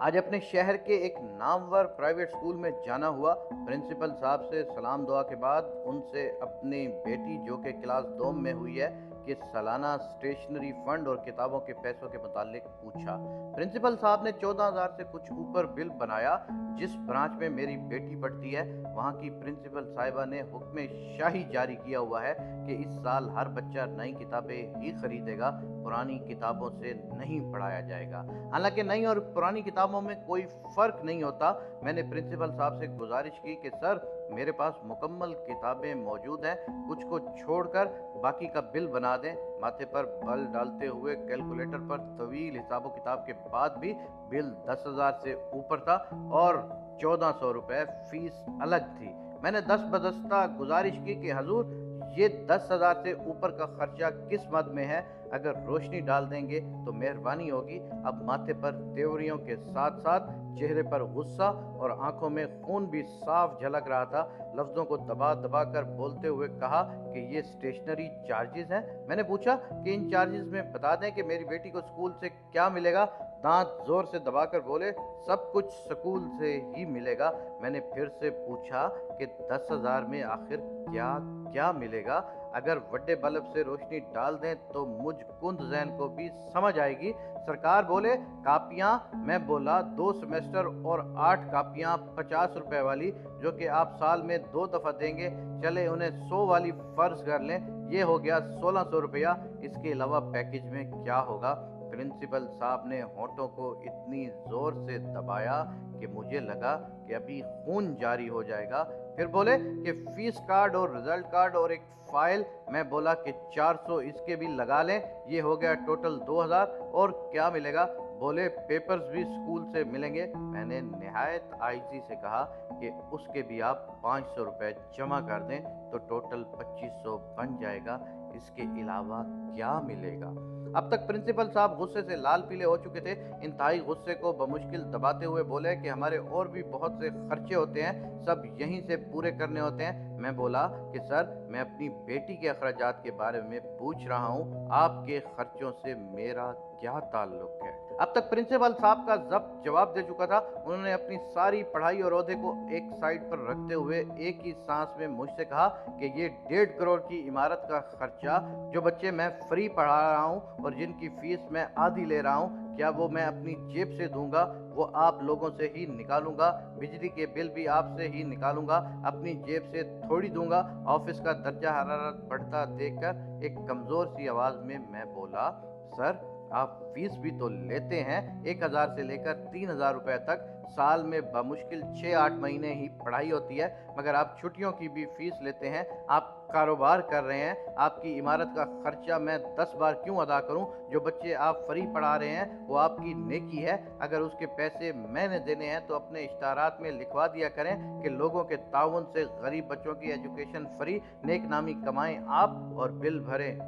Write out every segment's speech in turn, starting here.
आज अपने शहर के एक नामवर प्राइवेट स्कूल में जाना हुआ। प्रिंसिपल साहब से सलाम दुआ के बाद उनसे अपनी बेटी जो कि क्लास 2 में हुई है कि सालाना स्टेशनरी फंड और किताबों के पैसों के मुतालिक पूछा। प्रिंसिपल साहब ने 14,000 से कुछ ऊपर बिल बनाया। जिस ब्रांच में मेरी बेटी पढ़ती है वहाँ की प्रिंसिपल साहिबा ने हुक्म शाही जारी किया हुआ है कि इस साल हर बच्चा नई किताबें ही खरीदेगा, पुरानी किताबों से नहीं पढ़ाया जाएगा। हालांकि नई और पुरानी किताबों में कोई फर्क नहीं होता। मैंने प्रिंसिपल साहब से गुजारिश की कि सर, मेरे पास मुकम्मल किताबें मौजूद हैं, कुछ को छोड़कर बाकी का बिल बना दें। माथे पर बल डालते हुए कैलकुलेटर पर तवील हिसाबो किताब के बाद भी बिल 10,000 से ऊपर था और 1,400 रुपए फीस अलग थी। मैंने दस बदस्ता गुजारिश की कि हजूर, ये 10,000 से ऊपर का खर्चा किस मद में है? अगर रोशनी डाल देंगे तो मेहरबानी होगी। अब माथे पर त्योरियों के साथ साथ चेहरे पर गुस्सा और आंखों में खून भी साफ झलक रहा था। लफ्जों को दबा दबा कर बोलते हुए कहा कि ये स्टेशनरी चार्जेस हैं। मैंने पूछा कि इन चार्जेस में बता दें कि मेरी बेटी को स्कूल से क्या मिलेगा। दांत जोर से दबाकर बोले, सब कुछ स्कूल से ही मिलेगा। मैंने फिर से पूछा कि 10,000 में आखिर क्या क्या मिलेगा? अगर वड्डे बल्ब से रोशनी डाल दें तो मुझ कुंद जैन को भी समझ आएगी। सरकार बोले, कापियां? मैं बोला 2 सेमेस्टर और 8 कापियां 50 रुपए वाली, जो कि आप साल में 2 दफा देंगे। चले उन्हें 100 वाली फर्ज कर लें, ये हो गया 1,600 रुपया। इसके अलावा पैकेज में क्या होगा? प्रिंसिपल साहब ने होठों को इतनी जोर से दबाया कि मुझे लगा कि अभी खून जारी हो जाएगा। फिर बोले कि फीस कार्ड और रिजल्ट कार्ड और एक फाइल। मैं बोला कि 400 इसके भी लगा लें, ये हो गया टोटल 2,000। और क्या मिलेगा? बोले पेपर्स भी स्कूल से मिलेंगे। मैंने निहायत आइजी से कहा कि उसके भी आप 500 रुपए जमा कर दें तो टोटल 2500 बन जाएगा। इसके अलावा क्या मिलेगा? अब तक प्रिंसिपल साहब गुस्से से लाल पीले हो चुके थे। इंतहाई गुस्से को बमुश्किल दबाते हुए बोले कि हमारे और भी बहुत से खर्चे होते हैं, सब यहीं से पूरे करने होते हैं। मैं बोला कि सर, मैं अपनी बेटी के अखराजात के बारे में पूछ रहा हूँ, आपके खर्चों से मेरा क्या ताल्लुक है? अब तक प्रिंसिपल साहब का जब्त जवाब दे चुका था। उन्होंने अपनी सारी पढ़ाई और ओहदे को एक साइड पर रखते हुए एक ही सांस में मुझसे कहा कि ये 1.5 करोड़ की इमारत का खर्चा, जो बच्चे मैं फ्री पढ़ा रहा हूँ और जिनकी फीस मैं आधी ले रहा हूँ, क्या वो मैं अपनी जेब से दूंगा? वो आप लोगों से ही निकालूंगा। बिजली के बिल भी आपसे ही निकालूंगा, अपनी जेब से थोड़ी दूंगा। ऑफिस का दर्जा हरारत बढ़ता देखकर एक कमजोर सी आवाज में मैं बोला, सर, आप फीस भी तो लेते हैं, 1,000 से लेकर 3,000 रुपए तक। साल में बमुश्किल 6-8 महीने ही पढ़ाई होती है, मगर आप छुट्टियों की भी फीस लेते हैं। आप कारोबार कर रहे हैं, आपकी इमारत का खर्चा मैं 10 बार क्यों अदा करूं? जो बच्चे आप फ्री पढ़ा रहे हैं वो आपकी नेकी है। अगर उसके पैसे मैंने देने हैं तो अपने इश्तारात में लिखवा दिया करें कि लोगों के ताउन से गरीब बच्चों की एजुकेशन फ्री। नेक नामी कमाएं आप और बिल भरें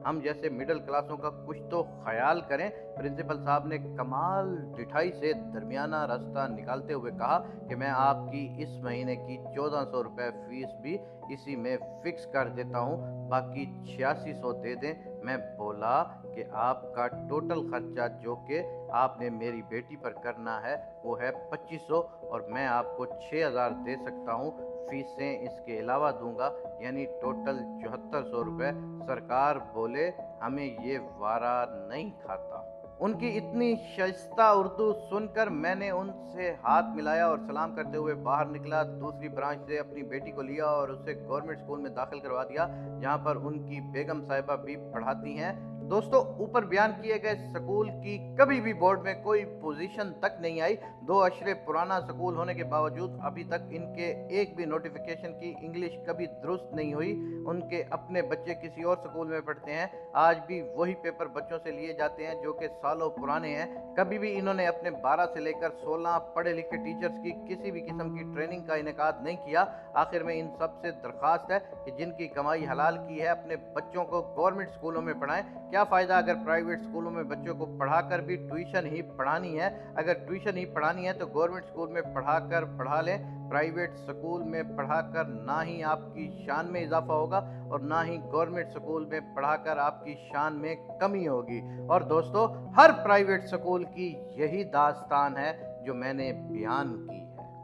हम जैसे मिडिल क्लासों का कुछ तो ख्याल करें। प्रिंसिपल साहब ने कमाल डिठाई से दरमियाना रास्ता निकालते हुए कहा कि मैं आपकी इस महीने की 1,400 रुपए फीस भी इसी में फिक्स कर देता हूँ, बाकी 8600 दे दें। मैं बोला कि आपका टोटल खर्चा जो कि आपने मेरी बेटी पर करना है वो है 2500 और मैं आपको 6,000 दे सकता हूँ। फीसें इसके अलावा दूंगा, यानी टोटल 7400 रुपए। सरकार बोले, हमें ये वारा नहीं खाता। उनकी इतनी शाइस्ता उर्दू सुनकर मैंने उनसे हाथ मिलाया और सलाम करते हुए बाहर निकला। दूसरी ब्रांच से अपनी बेटी को लिया और उसे गवर्नमेंट स्कूल में दाखिल करवा दिया, जहां पर उनकी बेगम साहिबा भी पढ़ाती हैं। दोस्तों, ऊपर बयान किए गए स्कूल की कभी भी बोर्ड में कोई पोजीशन तक नहीं आई। 2 अशरे पुराना स्कूल होने के बावजूद अभी तक इनके एक भी नोटिफिकेशन की इंग्लिश कभी दुरुस्त नहीं हुई। उनके अपने बच्चे किसी और स्कूल में पढ़ते हैं, आज भी वही पेपर बच्चों से लिए जाते हैं जो कि सालों पुराने हैं। कभी भी इन्होंने अपने 12 से लेकर 16 पढ़े लिखे टीचर्स की किसी भी किस्म की ट्रेनिंग का इनेकाद नहीं किया। आखिर में इन सब से दरख्वास्त है कि जिनकी कमाई हलाल की है अपने बच्चों को गवर्नमेंट स्कूलों में पढ़ाएं। क्या फ़ायदा अगर प्राइवेट स्कूलों में बच्चों को पढ़ाकर भी ट्यूशन ही पढ़ानी है? अगर ट्यूशन ही पढ़ानी है तो गवर्नमेंट स्कूल में पढ़ा लें। प्राइवेट स्कूल में पढ़ाकर ना ही आपकी शान में इजाफा होगा और ना ही गवर्नमेंट स्कूल में पढ़ाकर आपकी शान में कमी होगी। और दोस्तों, हर प्राइवेट स्कूल की यही दास्तान है। جو میں نے بیان کی